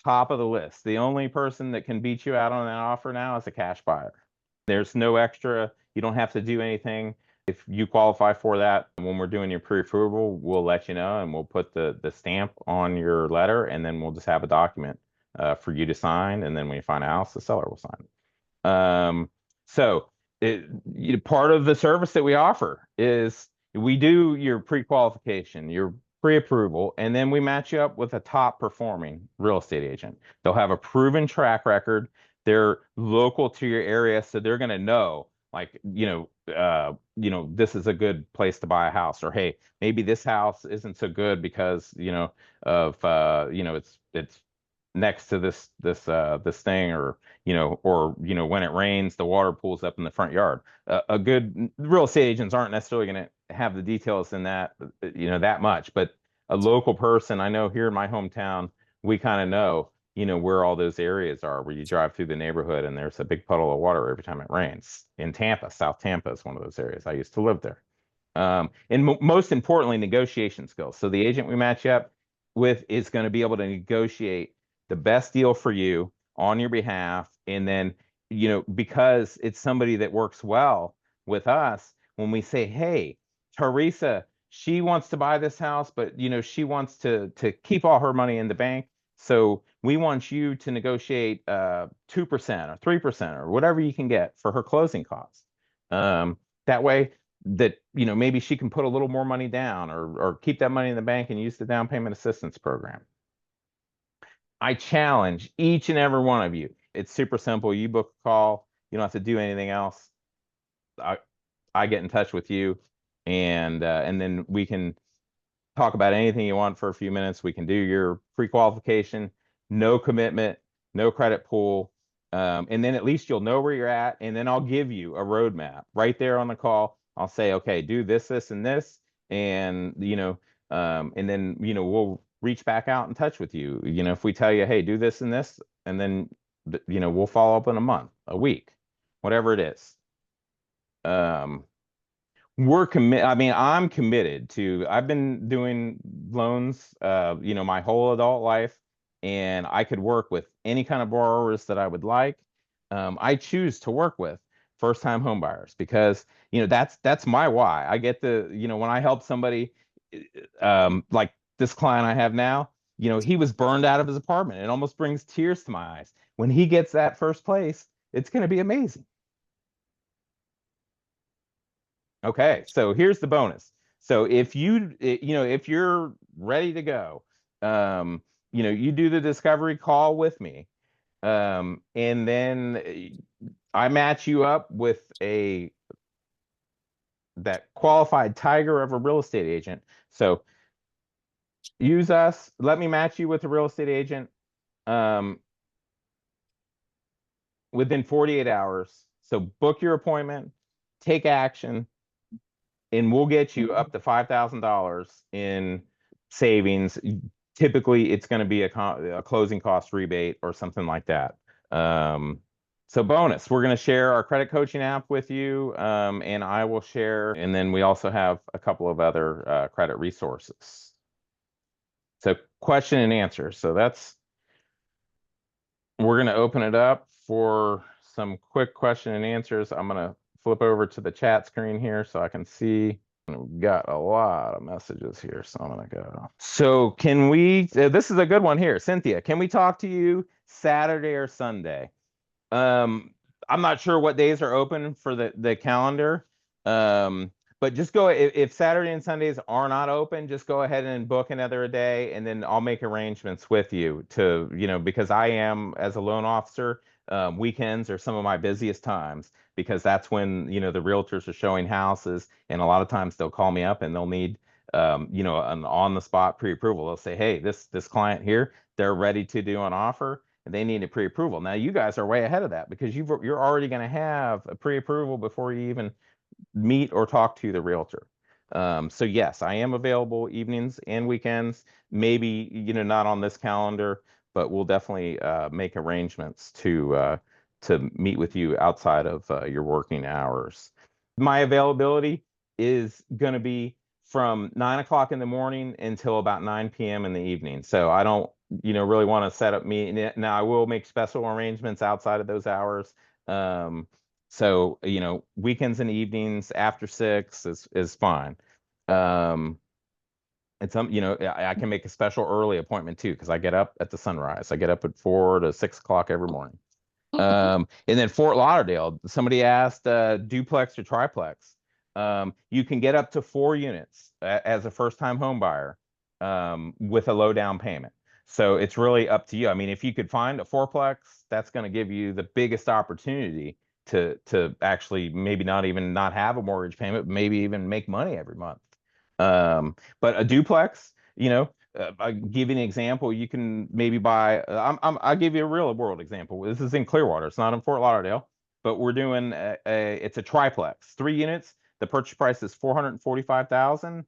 top of the list. The only person that can beat you out on that offer now is a cash buyer. There's no extra. You don't have to do anything. If you qualify for that, when we're doing your pre-approval, we'll let you know and we'll put the stamp on your letter, and then we'll just have a document for you to sign. And then when you find a house, the seller will sign it. Part of the service that we offer is we do your pre-qualification, your pre-approval, and then we match you up with a top performing real estate agent. They'll have a proven track record. They're local to your area, so they're going to know, like, this is a good place to buy a house, or hey, maybe this house isn't so good because it's next to this thing, or when it rains, the water pools up in the front yard. A good real estate agents aren't necessarily going to have the details in that much, but a local person, I know here in my hometown, we kind of know where all those areas are, where you drive through the neighborhood and there's a big puddle of water every time it rains. In Tampa, South Tampa is one of those areas. I used to live there. And most importantly, negotiation skills. So the agent we match up with is going to be able to negotiate the best deal for you on your behalf. And then, because it's somebody that works well with us, when we say, hey, Teresa, she wants to buy this house, but she wants to keep all her money in the bank. So we want you to negotiate 2% or 3% or whatever you can get for her closing costs. That way that maybe she can put a little more money down, or keep that money in the bank and use the down payment assistance program. I challenge each and every one of you. It's super simple. You book a call. You don't have to do anything else. I get in touch with you, and then we can talk about anything you want for a few minutes. We can do your pre-qualification, no commitment, no credit pull, and then at least you'll know where you're at. And then I'll give you a roadmap right there on the call. I'll say, okay, do this, this, and this, and and then we'll reach back out in touch with you. If we tell you, hey, do this and this, and then we'll follow up in a month, a week, whatever it is. I'm committed to, I've been doing loans, my whole adult life, and I could work with any kind of borrowers that I would like. I choose to work with first-time home buyers because, that's my why. I get when I help somebody, like this client I have now, he was burned out of his apartment. It almost brings tears to my eyes. When he gets that first place, it's going to be amazing. Okay, so here's the bonus. So if if you're ready to go, you do the discovery call with me, and then I match you up with that qualified tiger of a real estate agent. So use us. Let me match you with a real estate agent. within 48 hours. So book your appointment, take action, and we'll get you up to $5,000 in savings. Typically, it's going to be a closing cost rebate or something like that. So bonus, we're going to share our credit coaching app with you, and I will share. And then we also have a couple of other credit resources. So question and answer. So we're going to open it up for some quick question and answers. I'm going to flip over to the chat screen here so I can see. We've got a lot of messages here, so I'm going to go. So can we, this is a good one here. Cynthia, can we talk to you Saturday or Sunday? I'm not sure what days are open for the calendar. But just go, if Saturday and Sundays are not open, just go ahead and book another day, and then I'll make arrangements with you to, because I am, as a loan officer, weekends are some of my busiest times, because that's when, the realtors are showing houses, and a lot of times they'll call me up and they'll need, an on-the-spot pre-approval. They'll say, hey, this client here, they're ready to do an offer, and they need a pre-approval. Now, you guys are way ahead of that, because you're already going to have a pre-approval before you even meet or talk to the realtor. So yes, I am available evenings and weekends. Maybe, not on this calendar, but we'll definitely make arrangements to meet with you outside of your working hours. My availability is going to be from 9 o'clock in the morning until about 9 p.m. in the evening. So I don't, really want to set up meeting. Now, I will make special arrangements outside of those hours. So, weekends and evenings after 6 is fine. And I can make a special early appointment too, because I get up at the sunrise. I get up at 4 to 6 o'clock every morning. And then Fort Lauderdale, somebody asked duplex or triplex. You can get up to 4 units as a first-time home buyer with a low down payment. So it's really up to you. I mean, if you could find a fourplex, that's going to give you the biggest opportunity to actually maybe not have a mortgage payment, but maybe even make money every month. But a duplex, I'll give you an example. You can maybe buy. I'll give you a real world example. This is in Clearwater. It's not in Fort Lauderdale, but we're doing it's a triplex, 3 units. The purchase price is $445,000,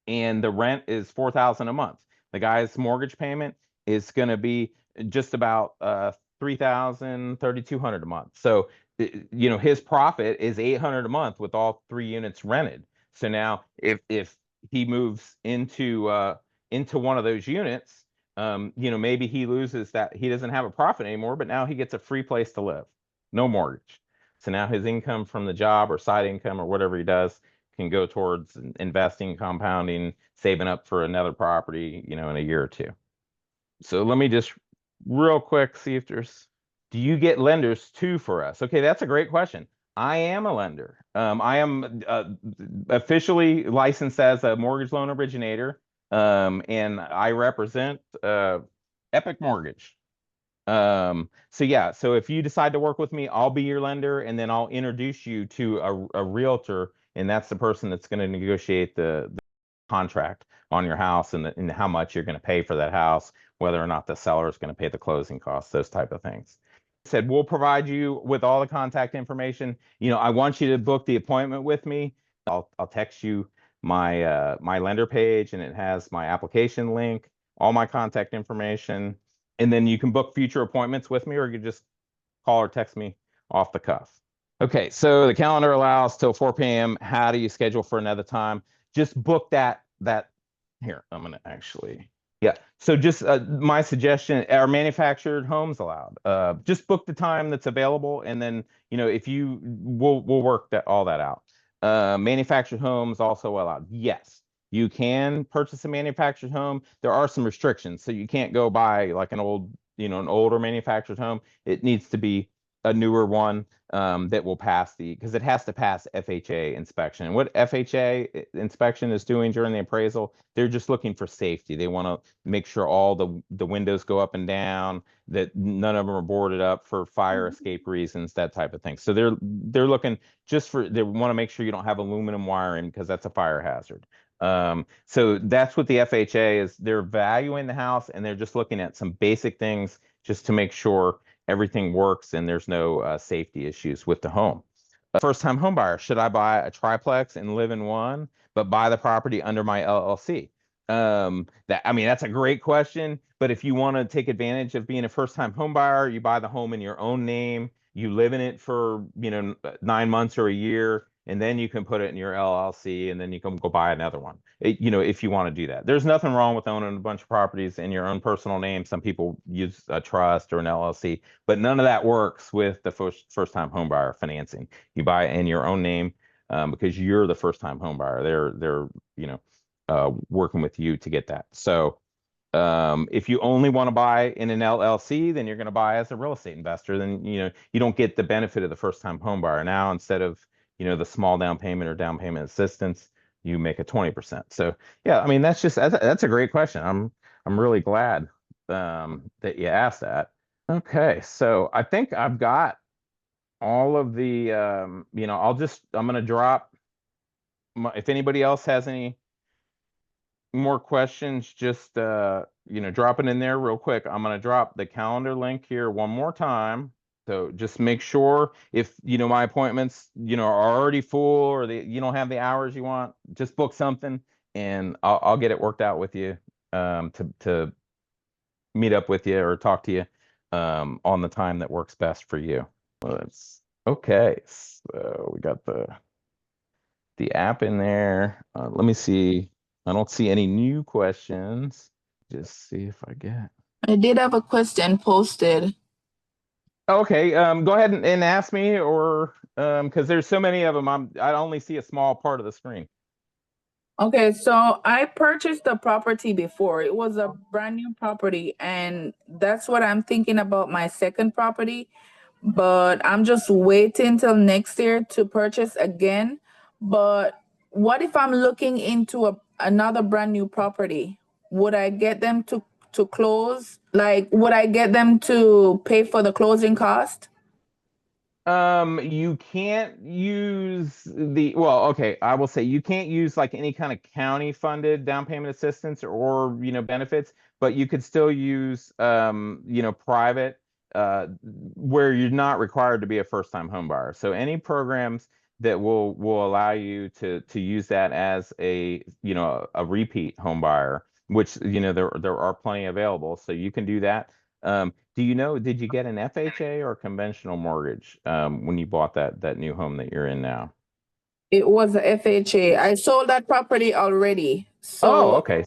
and the rent is $4,000 a month. The guy's mortgage payment is going to be just about $3,000, $3,200 a month. So, his profit is $800 a month with all 3 units rented. So now, if he moves into one of those units, maybe he loses that, he doesn't have a profit anymore, but now he gets a free place to live, no mortgage. So now his income from the job or side income or whatever he does can go towards investing, compounding, saving up for another property, in a year or 2. So let me just real quick see if do you get lenders too for us? Okay, that's a great question. I am a lender. I am officially licensed as a mortgage loan originator, and I represent Epic Mortgage. So yeah, so if you decide to work with me, I'll be your lender, and then I'll introduce you to a realtor, and that's the person that's going to negotiate the contract on your house and how much you're going to pay for that house, whether or not the seller is going to pay the closing costs, those type of things. Said we'll provide you with all the contact information. I want you to book the appointment with me. I'll text you my my lender page, and it has my application link, all my contact information, and then you can book future appointments with me, or you can just call or text me off the cuff. Okay, so the calendar allows till 4 p.m. How do you schedule for another time? Just book that here. I'm gonna actually. Yeah. So just my suggestion: are manufactured homes allowed? Just book the time that's available, and then if we'll work all that out. Manufactured homes also allowed. Yes, you can purchase a manufactured home. There are some restrictions, so you can't go buy like an older manufactured home. It needs to be a newer one that will pass because it has to pass FHA inspection. And what FHA inspection is doing during the appraisal, they're just looking for safety. They want to make sure all the windows go up and down, that none of them are boarded up for fire escape reasons, that type of thing. So they're looking they want to make sure you don't have aluminum wiring, because that's a fire hazard. So that's what the FHA is. They're valuing the house, and they're just looking at some basic things just to make sure everything works and there's no safety issues with the home. First-time home buyer, should I buy a triplex and live in one, but buy the property under my LLC? That's a great question. But if you want to take advantage of being a first-time home buyer, you buy the home in your own name, you live in it for 9 months or a year, and then you can put it in your LLC, and then you can go buy another one. If you want to do that, there's nothing wrong with owning a bunch of properties in your own personal name. Some people use a trust or an LLC, but none of that works with the first-time home buyer financing. You buy it in your own name because you're the first-time home buyer. They're working with you to get that. So if you only want to buy in an LLC, then you're going to buy as a real estate investor. Then you don't get the benefit of the first-time home buyer. Now, instead of the small down payment or down payment assistance, you make a 20%. So yeah, that's a great question. I'm really glad that you asked that. Okay, so I think I've got all of the I'm going to drop if anybody else has any more questions, just drop it in there real quick. I'm going to drop the calendar link here one more time. So just make sure if my appointments are already full or you don't have the hours you want, just book something and I'll get it worked out with you to meet up with you or talk to you on the time that works best for you. Okay, so we got the app in there. Let me see. I don't see any new questions. Just see if I get. I did have a question posted. Okay, go ahead and ask me, or because there's so many of them, I only see a small part of the screen. Okay, so I purchased the property before. It was a brand new property, and that's what I'm thinking about my second property. But I'm just waiting till next year to purchase again. But what if I'm looking into another brand new property? Would I get them to close? Like, would I get them to pay for the closing cost? You can't use I will say you can't use like any kind of county funded down payment assistance or benefits, but you could still use private where you're not required to be a first-time home buyer. So any programs that will allow you to use that as a a repeat home buyer, which there are plenty available, so you can do that. Did you get an FHA or conventional mortgage when you bought that new home that you're in now? It was a FHA. I sold that property already. So okay.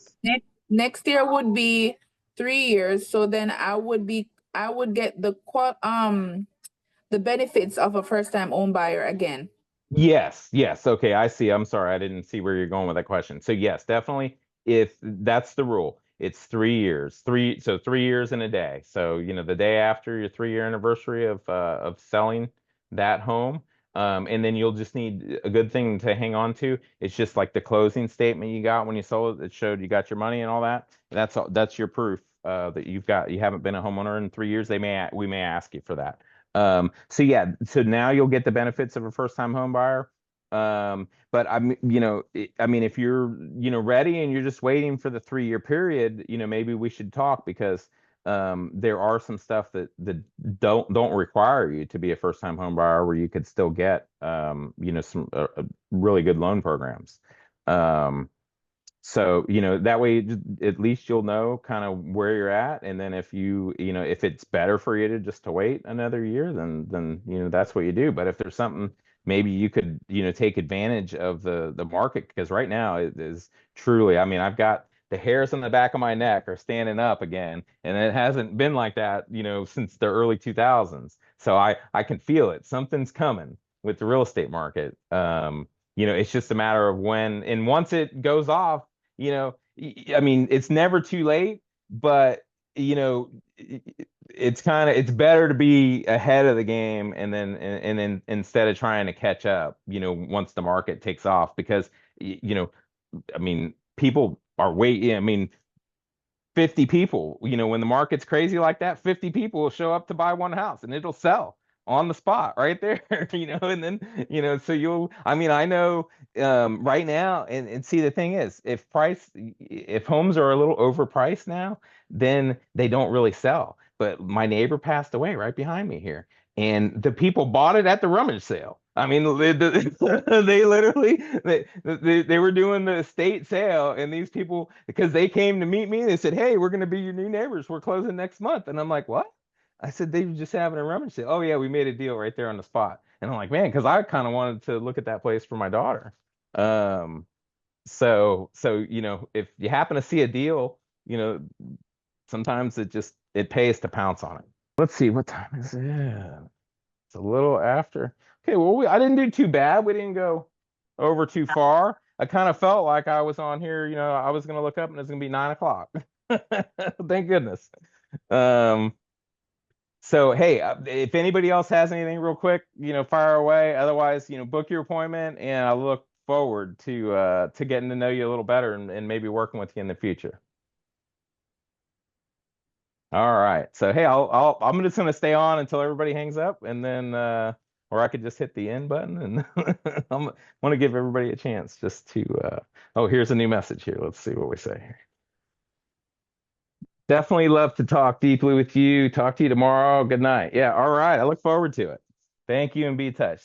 Next year would be 3 years. So then I would get the benefits of a first-time home buyer again. Yes. Okay, I see. I'm sorry, I didn't see where you're going with that question. So yes, definitely, if that's the rule, it's 3 years. 3 years and a day. So the day after your 3-year anniversary of selling that home, and then you'll just need a good thing to hang on to. It's just like the closing statement you got when you sold it. It showed you got your money and all that. That's your proof that you haven't been a homeowner in 3 years. We may ask you for that. So now you'll get the benefits of a first-time home buyer. But if you're ready and you're just waiting for the 3-year period, maybe we should talk, because there are some stuff that don't require you to be a first-time home buyer, where you could still get some really good loan programs. So that way at least you'll know kind of where you're at, and then if if it's better for you to wait another year, then that's what you do. But if there's something maybe you could take advantage of the market, because right now it is truly, I've got the hairs on the back of my neck are standing up again, and it hasn't been like that since the early 2000s. So I can feel it. Something's coming with the real estate market. It's just a matter of when, and once it goes off, it's never too late, but it's better to be ahead of the game, and then instead of trying to catch up, once the market takes off, because people are waiting. 50 people, when the market's crazy like that, 50 people will show up to buy one house, and it'll sell on the spot right there. And then so I know right now, and see, the thing is, if homes are a little overpriced now, then they don't really sell. but my neighbor passed away right behind me here, and the people bought it at the rummage sale. I mean, they literally they were doing the estate sale, and these people, because they came to meet me, they said, "Hey, we're going to be your new neighbors. We're closing next month." And I'm like, "What?" I said, "They were just having a rummage sale." "Oh yeah, we made a deal right there on the spot." And I'm like, "Man," because I kind of wanted to look at that place for my daughter. So if you happen to see a deal, sometimes it pays to pounce on it. Let's see, what time is it? It's a little after. Okay, well, I didn't do too bad. We didn't go over too far. I kind of felt like I was on here, I was going to look up and it's going to be 9 o'clock. Thank goodness. So, hey, if anybody else has anything real quick, fire away. Otherwise, book your appointment, and I look forward to getting to know you a little better and maybe working with you in the future. All right. So, hey, I'm just gonna stay on until everybody hangs up, and then or I could just hit the end button, and I want to give everybody a chance just to. Oh, here's a new message here. Let's see what we say here. Definitely love to talk deeply with you. Talk to you tomorrow. Good night. Yeah. All right. I look forward to it. Thank you, and be touched.